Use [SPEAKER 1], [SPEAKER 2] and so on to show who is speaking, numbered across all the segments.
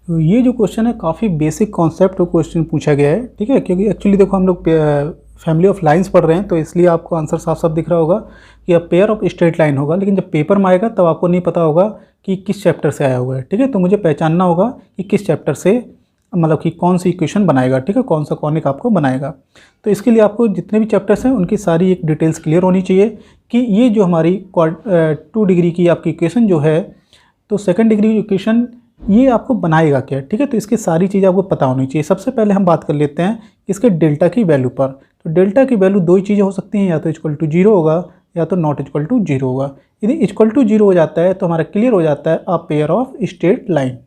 [SPEAKER 1] तो ये जो क्वेश्चन है काफ़ी बेसिक कॉन्सेप्ट क्वेश्चन पूछा गया है, ठीक है, क्योंकि एक्चुअली देखो हम लोग फैमिली ऑफ लाइंस पढ़ रहे हैं, तो इसलिए आपको आंसर साफ साफ दिख रहा होगा कि अब पेयर ऑफ स्ट्रेट लाइन होगा, लेकिन जब पेपर में आएगा तब आपको नहीं पता होगा कि किस चैप्टर से आया हुआ है, ठीक है। तो मुझे पहचानना होगा कि किस चैप्टर से, मतलब कि कौन सी इक्वेशन बनाएगा, ठीक है, कौन सा कॉनिक आपको बनाएगा। तो इसके लिए आपको जितने भी चैप्टर्स हैं उनकी सारी एक डिटेल्स क्लियर होनी चाहिए कि ये जो हमारी 2 डिग्री की आपकी इक्वेशन जो है, तो सेकंड डिग्री इक्वेशन ये आपको बनाएगा क्या, ठीक है। तो इसकी सारी चीज़ें आपको पता होनी चाहिए। सबसे पहले हम बात कर लेते हैं इसके डेल्टा की वैल्यू पर। तो डेल्टा की वैल्यू दो ही चीज़ें हो सकती हैं, या तो इक्वल टू 0 होगा या तो नॉट इक्वल टू 0 होगा। यदि इक्वल टू 0 हो जाता है तो हमारा क्लियर हो जाता है a pair of straight line,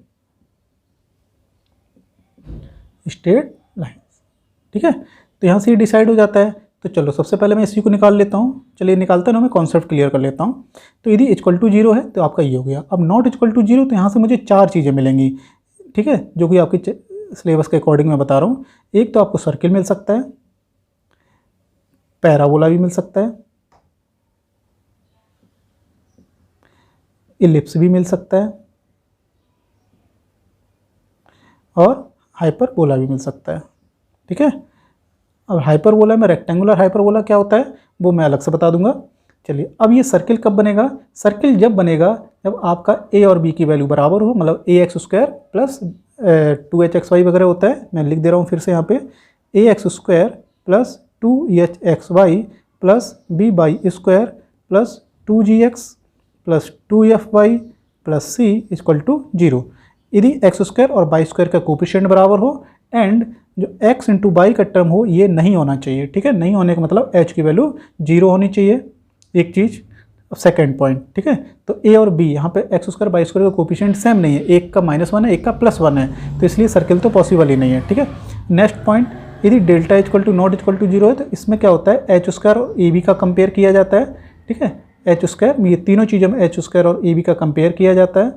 [SPEAKER 1] ठीक है। तो यहाँ से ये डिसाइड हो जाता है। तो चलो सबसे पहले मैं इसी को निकाल लेता हूँ। चलिए निकालते ना, मैं कॉन्सेप्ट क्लियर कर लेता हूँ। तो यदि इक्वल टू 0 है तो आपका ये हो गया। अब नॉट इक्वल टू 0, तो यहाँ से मुझे 4 चीज़ें मिलेंगी, ठीक है, जो कि आपकी सिलेबस के अकॉर्डिंग मैं बता रहा हूँ। एक तो आपको सर्किल मिल सकता है, पैराबोला भी मिल सकता है, इलिप्स भी मिल सकता है और हाइपरबोला भी मिल सकता है, ठीक है। अब हाइपरबोला में रेक्टेंगुलर हाइपरबोला क्या होता है वो मैं अलग से बता दूंगा। चलिए, अब ये सर्किल कब बनेगा? सर्किल जब बनेगा जब आपका ए और बी की वैल्यू बराबर हो, मतलब ax² प्लस 2hxy वगैरह होता है। मैं लिख दे रहा हूँ फिर से यहाँ पे, ax² plus 2hxy plus b² plus 2gx plus 2fy plus c equal to 0। यदि x² और y² का कोफिशिएंट बराबर हो एंड जो x इंटू वाई का टर्म हो ये नहीं होना चाहिए, ठीक है। नहीं होने का मतलब h की वैल्यू 0 होनी चाहिए, एक चीज़। सेकेंड पॉइंट, ठीक है। तो a और b यहाँ पे x² y² का कोफिशिएंट सेम नहीं है, एक का -1 है, एक का +1 है, तो इसलिए सर्किल तो पॉसिबल ही नहीं है, ठीक है। नेक्स्ट पॉइंट, यदि delta equal to not equal to 0 है तो इसमें क्या होता है, h² और ab का कंपेयर किया जाता है, ठीक है। h², ये तीनों चीज़ों में h² और ab का कंपेयर किया जाता है।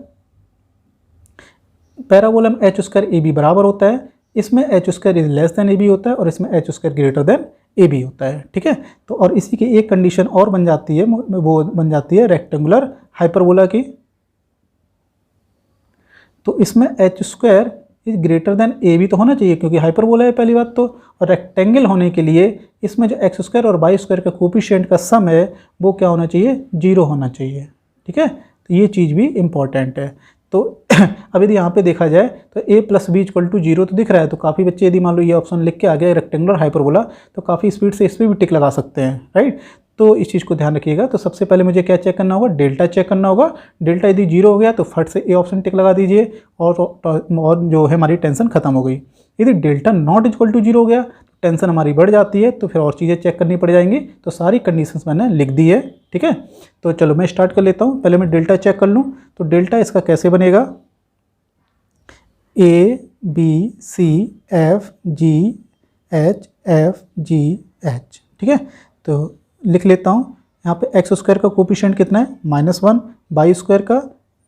[SPEAKER 1] पैराबोला में h² ab बराबर होता है, इसमें h² is less than ab होता है और इसमें h² ग्रेटर देन ab होता है, ठीक है। तो और इसी की एक कंडीशन और बन जाती है, वो बन जाती है रेक्टेंगुलर हाइपरबोला की। तो इसमें h² is greater than ab तो होना चाहिए क्योंकि हाइपरबोला है पहली बात तो, और रेक्टेंगल होने के लिए इसमें जो x² और y² का कोफिशिएंट का सम है वो क्या होना चाहिए, 0 होना चाहिए, ठीक है। तो ये चीज़ भी इम्पॉर्टेंट है। तो अब यदि यहाँ पे देखा जाए तो a plus B equal to 0 तो दिख रहा है, तो काफ़ी बच्चे यदि मान लो ये ऑप्शन लिख के आ गया रेक्टेंगुलर हाइपरबोला तो काफ़ी स्पीड से इस पर भी टिक लगा सकते हैं, राइट। तो इस चीज़ को ध्यान रखिएगा। तो सबसे पहले मुझे क्या चेक करना होगा, डेल्टा चेक करना होगा। डेल्टा यदि 0 हो गया तो फट से ए ऑप्शन टिक लगा दीजिए और जो है हमारी टेंशन खत्म हो गई। यदि डेल्टा नॉट इक्वल टू 0 हो गया टेंशन हमारी बढ़ जाती है, तो फिर और चीज़ें चेक करनी पड़ जाएंगी। तो सारी कंडीशंस मैंने लिख दी है, ठीक है। तो चलो मैं स्टार्ट कर लेता हूँ। पहले मैं डेल्टा चेक कर लूँ। तो डेल्टा इसका कैसे बनेगा, A B C F G H F G H, ठीक है। तो लिख लेता हूँ। यहाँ पे x² का कोफिशिएंट कितना है, -1, y² का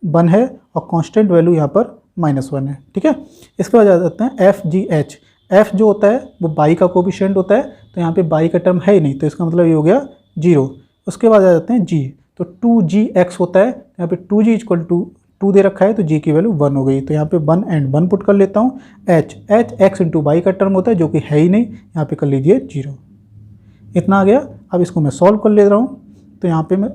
[SPEAKER 1] 1 है और कांस्टेंट वैल्यू यहाँ पर -1 है, ठीक है। इसके बाद आ जाते हैं F G H। F जो होता है वो y का कोफिशिएंट होता है, तो यहाँ पे y का टर्म है ही नहीं, तो इसका मतलब ये हो गया 0। उसके बाद आ जाते हैं G। तो 2gx होता है, यहाँ पे 2g इक्वल टू 2 दे रखा है तो g की वैल्यू 1 हो गई, तो यहाँ पे 1 एंड 1 पुट कर लेता हूँ। h x इंटू वाई का टर्म होता है जो कि है ही नहीं, यहाँ पे कर लीजिए 0। इतना आ गया। अब इसको मैं सॉल्व कर ले रहा हूँ। तो यहाँ पे मैं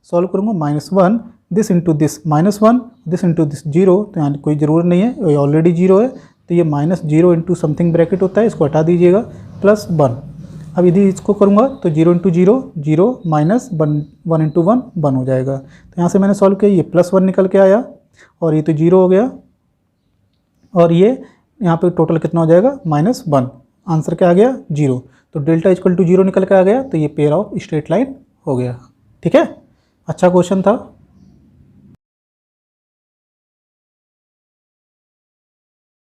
[SPEAKER 1] सॉल्व करूँगा, -1 this into this -1 this into this 0, तो यहाँ कोई ज़रूरत नहीं है, ये ऑलरेडी 0 है, तो ये -0 इंटू समथिंग ब्रैकेट होता है, इसको हटा दीजिएगा, +1। अब यदि इसको करूँगा तो 0 इंटू 0 0 माइनस 1 इंटू 1 1 हो जाएगा। तो यहाँ से मैंने सॉल्व किया, ये +1 निकल के आया और ये तो 0 हो गया, और ये यहाँ पे टोटल कितना हो जाएगा, -1। आंसर क्या आ गया, 0। तो डेल्टा इक्वल टू 0 निकल के आ गया, तो ये पेयर ऑफ स्ट्रेट लाइन हो गया, ठीक है। अच्छा क्वेश्चन था।